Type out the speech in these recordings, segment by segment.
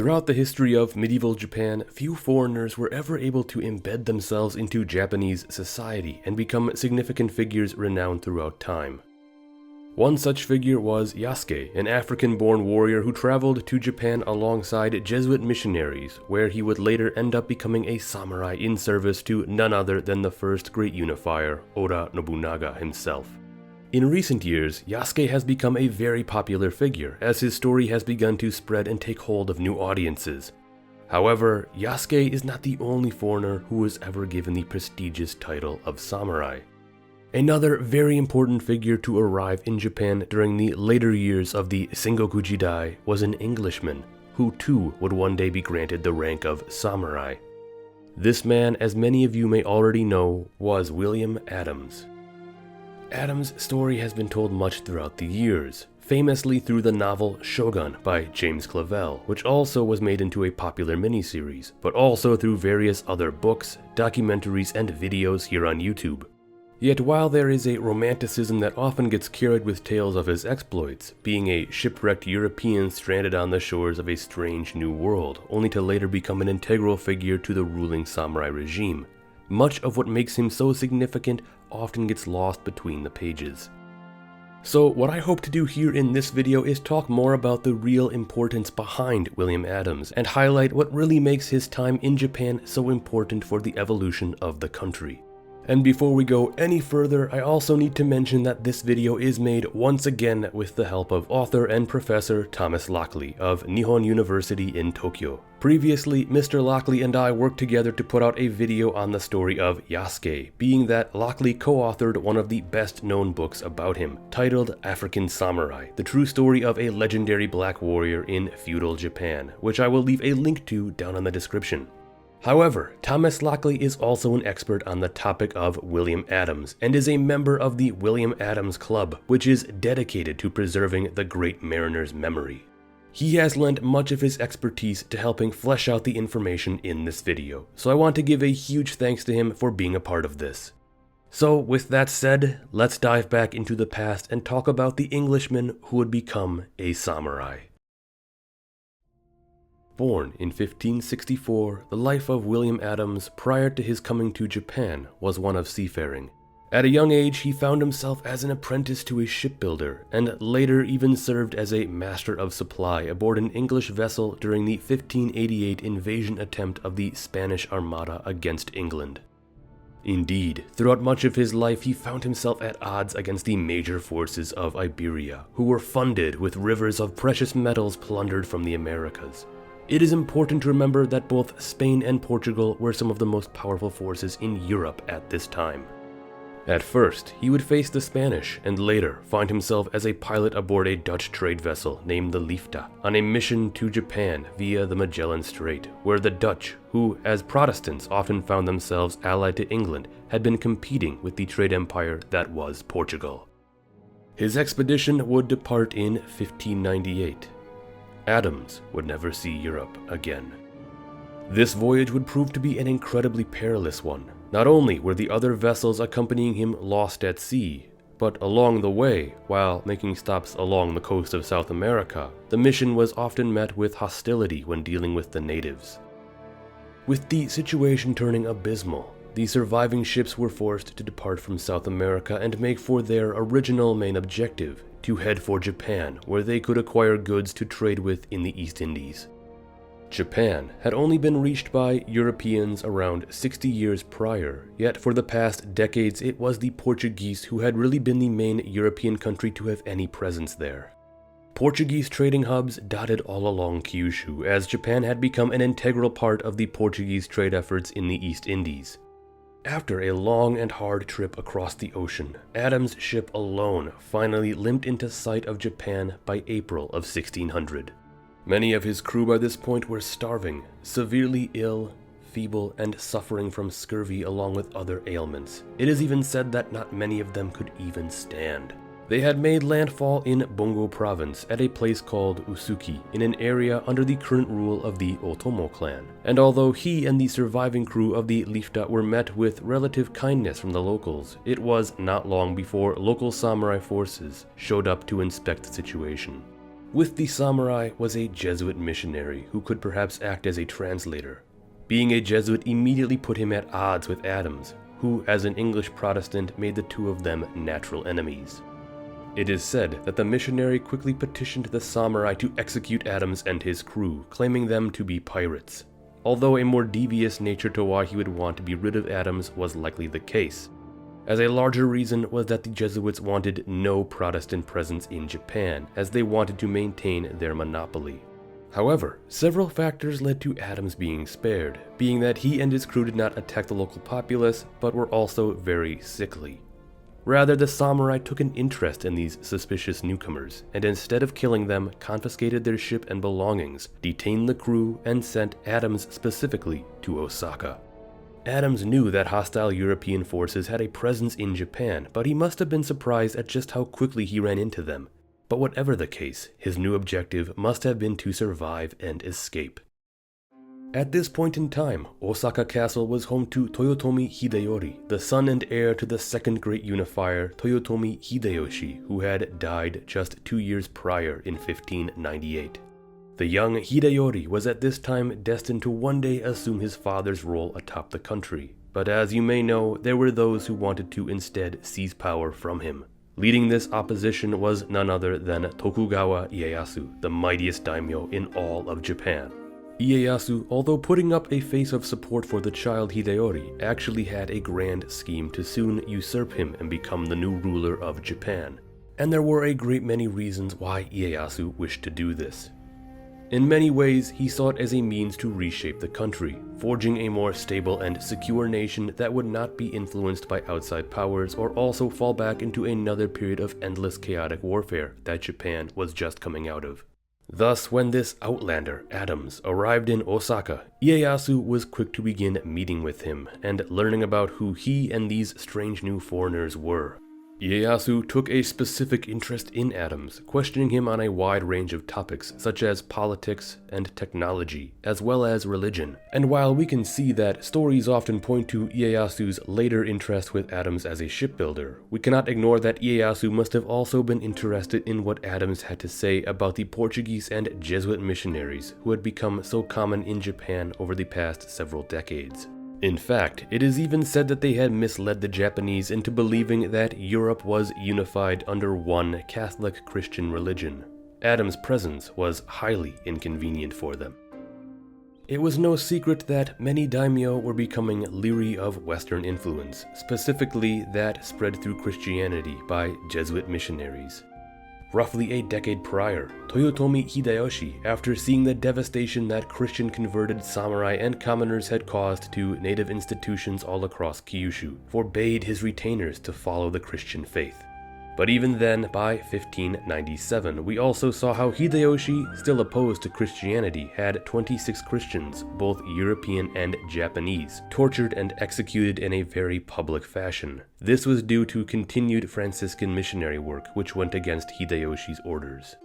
Throughout the history of medieval Japan, few foreigners were ever able to embed themselves into Japanese society and become significant figures renowned throughout time. One such figure was Yasuke, an African-born warrior who traveled to Japan alongside Jesuit missionaries, where he would later end up becoming a samurai in service to none other than the first great unifier, Oda Nobunaga himself. In recent years, Yasuke has become a very popular figure, as his story has begun to spread and take hold of new audiences. However, Yasuke is not the only foreigner who was ever given the prestigious title of samurai. Another very important figure to arrive in Japan during the later years of the Sengoku Jidai was an Englishman, who too would one day be granted the rank of samurai. This man, as many of you may already know, was William Adams. Adams' story has been told much throughout the years, famously through the novel Shogun by James Clavell, which also was made into a popular miniseries, but also through various other books, documentaries, and videos here on YouTube. Yet while there is a romanticism that often gets carried with tales of his exploits, being a shipwrecked European stranded on the shores of a strange new world, only to later become an integral figure to the ruling samurai regime, much of what makes him so significant often gets lost between the pages. So what I hope to do here in this video is talk more about the real importance behind William Adams and highlight what really makes his time in Japan so important for the evolution of the country. And before we go any further, I also need to mention that this video is made once again with the help of author and professor Thomas Lockley of Nihon University in Tokyo. Previously, Mr. Lockley and I worked together to put out a video on the story of Yasuke, being that Lockley co-authored one of the best-known books about him, titled African Samurai, the true story of a legendary black warrior in feudal Japan, which I will leave a link to down in the description. However, Thomas Lockley is also an expert on the topic of William Adams and is a member of the William Adams Club, which is dedicated to preserving the great mariner's memory. He has lent much of his expertise to helping flesh out the information in this video, so I want to give a huge thanks to him for being a part of this. So with that said, let's dive back into the past and talk about the Englishman who would become a samurai. Born in 1564, the life of William Adams prior to his coming to Japan was one of seafaring. At a young age, he found himself as an apprentice to a shipbuilder, and later even served as a master of supply aboard an English vessel during the 1588 invasion attempt of the Spanish Armada against England. Indeed, throughout much of his life he found himself at odds against the major forces of Iberia, who were funded with rivers of precious metals plundered from the Americas. It is important to remember that both Spain and Portugal were some of the most powerful forces in Europe at this time. At first, he would face the Spanish and later find himself as a pilot aboard a Dutch trade vessel named the Liefde on a mission to Japan via the Magellan Strait, where the Dutch, who as Protestants often found themselves allied to England, had been competing with the trade empire that was Portugal. His expedition would depart in 1598. Adams would never see Europe again. This voyage would prove to be an incredibly perilous one. Not only were the other vessels accompanying him lost at sea, but along the way, while making stops along the coast of South America, the mission was often met with hostility when dealing with the natives. With the situation turning abysmal, the surviving ships were forced to depart from South America and make for their original main objective, to head for Japan, where they could acquire goods to trade with in the East Indies. Japan had only been reached by Europeans around 60 years prior, yet for the past decades it was the Portuguese who had really been the main European country to have any presence there. Portuguese trading hubs dotted all along Kyushu, as Japan had become an integral part of the Portuguese trade efforts in the East Indies. After a long and hard trip across the ocean, Adams' ship alone finally limped into sight of Japan by April of 1600. Many of his crew by this point were starving, severely ill, feeble, and suffering from scurvy along with other ailments. It is even said that not many of them could even stand. They had made landfall in Bongo province at a place called Usuki, in an area under the current rule of the Otomo clan. And although he and the surviving crew of the Liefde were met with relative kindness from the locals, it was not long before local samurai forces showed up to inspect the situation. With the samurai was a Jesuit missionary who could perhaps act as a translator. Being a Jesuit immediately put him at odds with Adams, who, as an English Protestant, made the two of them natural enemies. It is said that the missionary quickly petitioned the samurai to execute Adams and his crew, claiming them to be pirates, although a more devious nature to why he would want to be rid of Adams was likely the case, as a larger reason was that the Jesuits wanted no Protestant presence in Japan, as they wanted to maintain their monopoly. However, several factors led to Adams being spared, being that he and his crew did not attack the local populace, but were also very sickly. Rather, the samurai took an interest in these suspicious newcomers, and instead of killing them, confiscated their ship and belongings, detained the crew, and sent Adams specifically to Osaka. Adams knew that hostile European forces had a presence in Japan, but he must have been surprised at just how quickly he ran into them. But whatever the case, his new objective must have been to survive and escape. At this point in time, Osaka Castle was home to Toyotomi Hideyori, the son and heir to the second great unifier Toyotomi Hideyoshi, who had died just 2 years prior in 1598. The young Hideyori was at this time destined to one day assume his father's role atop the country, but as you may know, there were those who wanted to instead seize power from him. Leading this opposition was none other than Tokugawa Ieyasu, the mightiest daimyo in all of Japan. Ieyasu, although putting up a face of support for the child Hideyori, actually had a grand scheme to soon usurp him and become the new ruler of Japan. And there were a great many reasons why Ieyasu wished to do this. In many ways, he saw it as a means to reshape the country, forging a more stable and secure nation that would not be influenced by outside powers or also fall back into another period of endless chaotic warfare that Japan was just coming out of. Thus, when this outlander, Adams, arrived in Osaka, Ieyasu was quick to begin meeting with him and learning about who he and these strange new foreigners were. Ieyasu took a specific interest in Adams, questioning him on a wide range of topics such as politics and technology, as well as religion. And while we can see that stories often point to Ieyasu's later interest with Adams as a shipbuilder, we cannot ignore that Ieyasu must have also been interested in what Adams had to say about the Portuguese and Jesuit missionaries who had become so common in Japan over the past several decades. In fact, it is even said that they had misled the Japanese into believing that Europe was unified under one Catholic Christian religion. Adams' presence was highly inconvenient for them. It was no secret that many daimyo were becoming leery of Western influence, specifically that spread through Christianity by Jesuit missionaries. Roughly a decade prior, Toyotomi Hideyoshi, after seeing the devastation that Christian-converted samurai and commoners had caused to native institutions all across Kyushu, forbade his retainers to follow the Christian faith. But even then, by 1597, we also saw how Hideyoshi, still opposed to Christianity, had 26 Christians, both European and Japanese, tortured and executed in a very public fashion. This was due to continued Franciscan missionary work, which went against Hideyoshi's orders.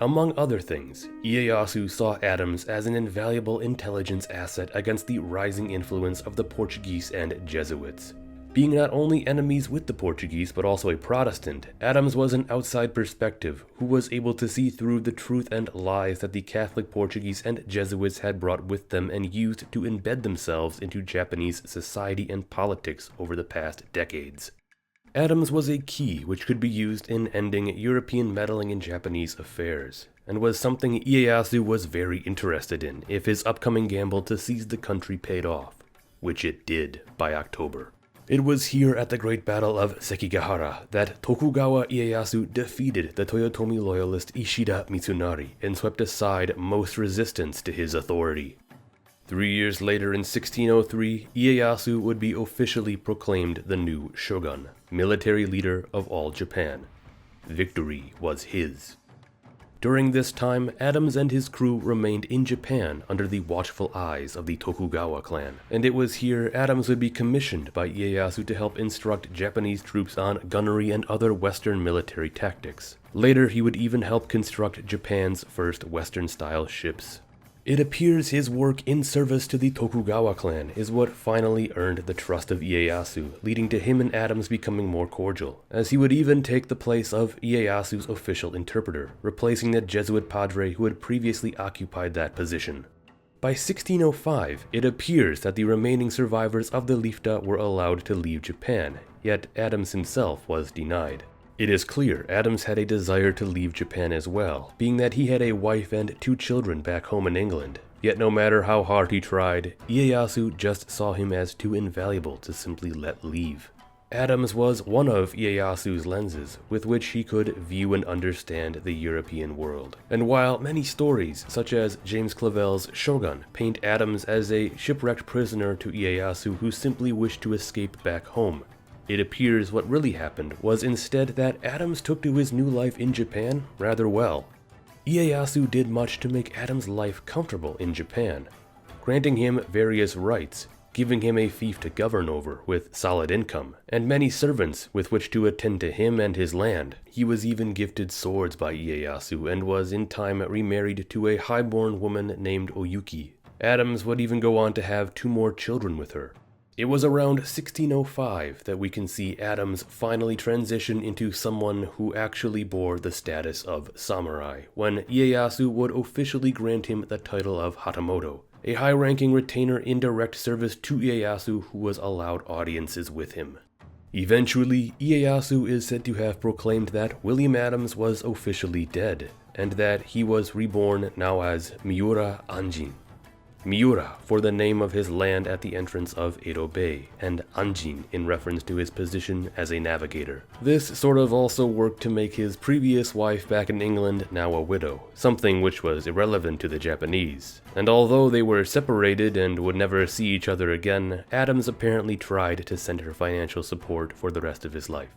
Among other things, Ieyasu saw Adams as an invaluable intelligence asset against the rising influence of the Portuguese and Jesuits. Being not only enemies with the Portuguese but also a Protestant, Adams was an outside perspective who was able to see through the truth and lies that the Catholic Portuguese and Jesuits had brought with them and used to embed themselves into Japanese society and politics over the past decades. Adams was a key which could be used in ending European meddling in Japanese affairs, and was something Ieyasu was very interested in if his upcoming gamble to seize the country paid off, which it did by October. It was here at the Great Battle of Sekigahara that Tokugawa Ieyasu defeated the Toyotomi loyalist Ishida Mitsunari and swept aside most resistance to his authority. 3 years later in 1603, Ieyasu would be officially proclaimed the new Shogun, military leader of all Japan. Victory was his. During this time, Adams and his crew remained in Japan under the watchful eyes of the Tokugawa clan, and it was here Adams would be commissioned by Ieyasu to help instruct Japanese troops on gunnery and other Western military tactics. Later, he would even help construct Japan's first Western-style ships. It appears his work in service to the Tokugawa clan is what finally earned the trust of Ieyasu, leading to him and Adams becoming more cordial, as he would even take the place of Ieyasu's official interpreter, replacing the Jesuit padre who had previously occupied that position. By 1605, it appears that the remaining survivors of the Lifta were allowed to leave Japan, yet Adams himself was denied. It is clear Adams had a desire to leave Japan as well, being that he had a wife and 2 children back home in England. Yet no matter how hard he tried, Ieyasu just saw him as too invaluable to simply let leave. Adams was one of Ieyasu's lenses, with which he could view and understand the European world. And while many stories, such as James Clavell's Shogun, paint Adams as a shipwrecked prisoner to Ieyasu who simply wished to escape back home, it appears what really happened was instead that Adams took to his new life in Japan rather well. Ieyasu did much to make Adams' life comfortable in Japan, granting him various rights, giving him a fief to govern over with solid income, and many servants with which to attend to him and his land. He was even gifted swords by Ieyasu and was in time remarried to a highborn woman named Oyuki. Adams would even go on to have 2 more children with her. It was around 1605 that we can see Adams finally transition into someone who actually bore the status of samurai, when Ieyasu would officially grant him the title of Hatamoto, a high-ranking retainer in direct service to Ieyasu who was allowed audiences with him. Eventually, Ieyasu is said to have proclaimed that William Adams was officially dead, and that he was reborn now as Miura Anjin. Miura for the name of his land at the entrance of Edo Bay, and Anjin in reference to his position as a navigator. This sort of also worked to make his previous wife back in England now a widow, something which was irrelevant to the Japanese. And although they were separated and would never see each other again, Adams apparently tried to send her financial support for the rest of his life.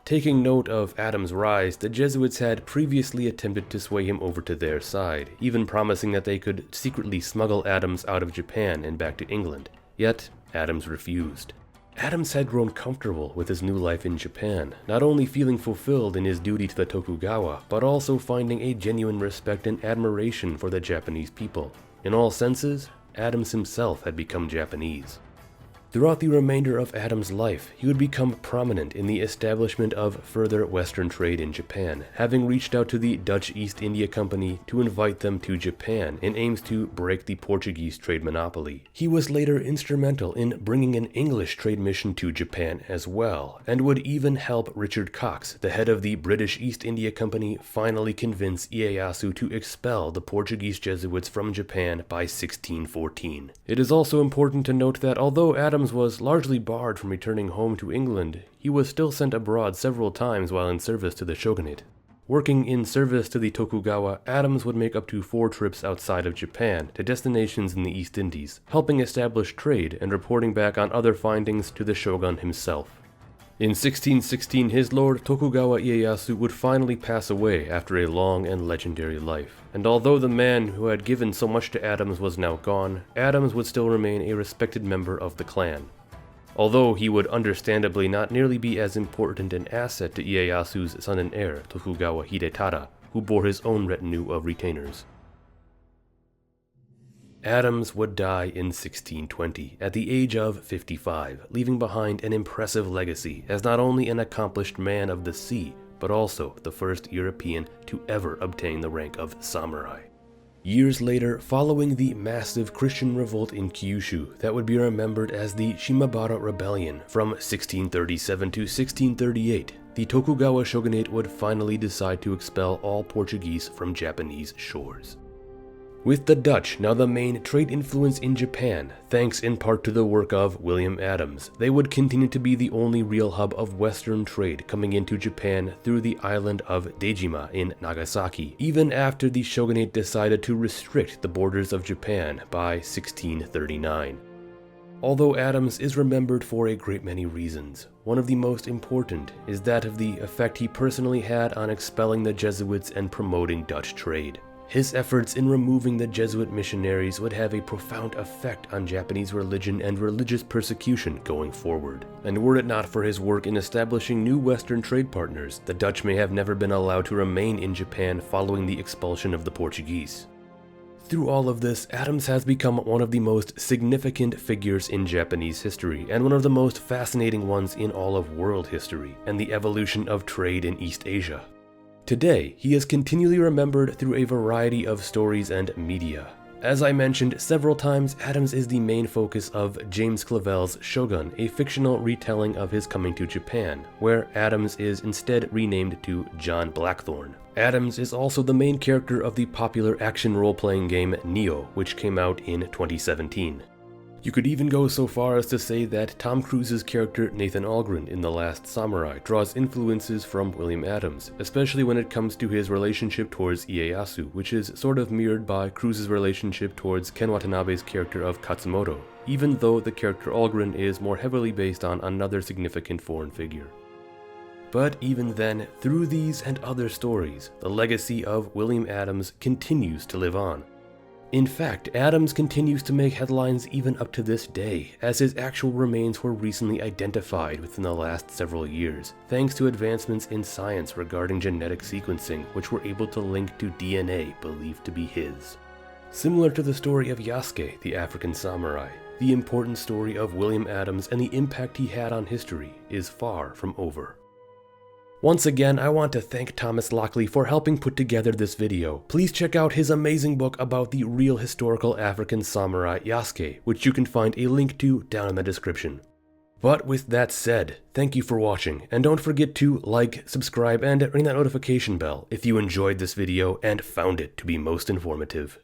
Taking note of Adams' rise, the Jesuits had previously attempted to sway him over to their side, even promising that they could secretly smuggle Adams out of Japan and back to England. Yet, Adams refused. Adams had grown comfortable with his new life in Japan, not only feeling fulfilled in his duty to the Tokugawa, but also finding a genuine respect and admiration for the Japanese people. In all senses, Adams himself had become Japanese. Throughout the remainder of Adams' life, he would become prominent in the establishment of further Western trade in Japan, having reached out to the Dutch East India Company to invite them to Japan in aims to break the Portuguese trade monopoly. He was later instrumental in bringing an English trade mission to Japan as well, and would even help Richard Cox, the head of the British East India Company, finally convince Ieyasu to expel the Portuguese Jesuits from Japan by 1614. It is also important to note that although Adams was largely barred from returning home to England, he was still sent abroad several times while in service to the shogunate. Working in service to the Tokugawa, Adams would make up to 4 trips outside of Japan to destinations in the East Indies, helping establish trade and reporting back on other findings to the shogun himself. In 1616, his lord Tokugawa Ieyasu would finally pass away after a long and legendary life, and although the man who had given so much to Adams was now gone, Adams would still remain a respected member of the clan. Although he would understandably not nearly be as important an asset to Ieyasu's son and heir, Tokugawa Hidetada, who bore his own retinue of retainers. Adams would die in 1620, at the age of 55, leaving behind an impressive legacy as not only an accomplished man of the sea, but also the first European to ever obtain the rank of samurai. Years later, following the massive Christian revolt in Kyushu that would be remembered as the Shimabara Rebellion from 1637 to 1638, the Tokugawa shogunate would finally decide to expel all Portuguese from Japanese shores. With the Dutch now the main trade influence in Japan, thanks in part to the work of William Adams, they would continue to be the only real hub of Western trade coming into Japan through the island of Dejima in Nagasaki, even after the shogunate decided to restrict the borders of Japan by 1639. Although Adams is remembered for a great many reasons, one of the most important is that of the effect he personally had on expelling the Jesuits and promoting Dutch trade. His efforts in removing the Jesuit missionaries would have a profound effect on Japanese religion and religious persecution going forward. And were it not for his work in establishing new Western trade partners, the Dutch may have never been allowed to remain in Japan following the expulsion of the Portuguese. through all of this, Adams has become one of the most significant figures in Japanese history, and one of the most fascinating ones in all of world history, and the evolution of trade in East Asia. Today, he is continually remembered through a variety of stories and media. As I mentioned several times, Adams is the main focus of James Clavell's Shogun, a fictional retelling of his coming to Japan, where Adams is instead renamed to John Blackthorne. Adams is also the main character of the popular action role-playing game Neo, which came out in 2017. You could even go so far as to say that Tom Cruise's character Nathan Algren in The Last Samurai draws influences from William Adams, especially when it comes to his relationship towards Ieyasu, which is sort of mirrored by Cruise's relationship towards Ken Watanabe's character of Katsumoto, even though the character Algren is more heavily based on another significant foreign figure. But even then, through these and other stories, the legacy of William Adams continues to live on. In fact, Adams continues to make headlines even up to this day, as his actual remains were recently identified within the last several years, thanks to advancements in science regarding genetic sequencing, which were able to link to DNA believed to be his. Similar to the story of Yasuke, the African samurai, the important story of William Adams and the impact he had on history is far from over. Once again, I want to thank Thomas Lockley for helping put together this video. Please check out his amazing book about the real historical African samurai Yasuke, which you can find a link to down in the description. But with that said, thank you for watching, and don't forget to like, subscribe, and ring that notification bell if you enjoyed this video and found it to be most informative.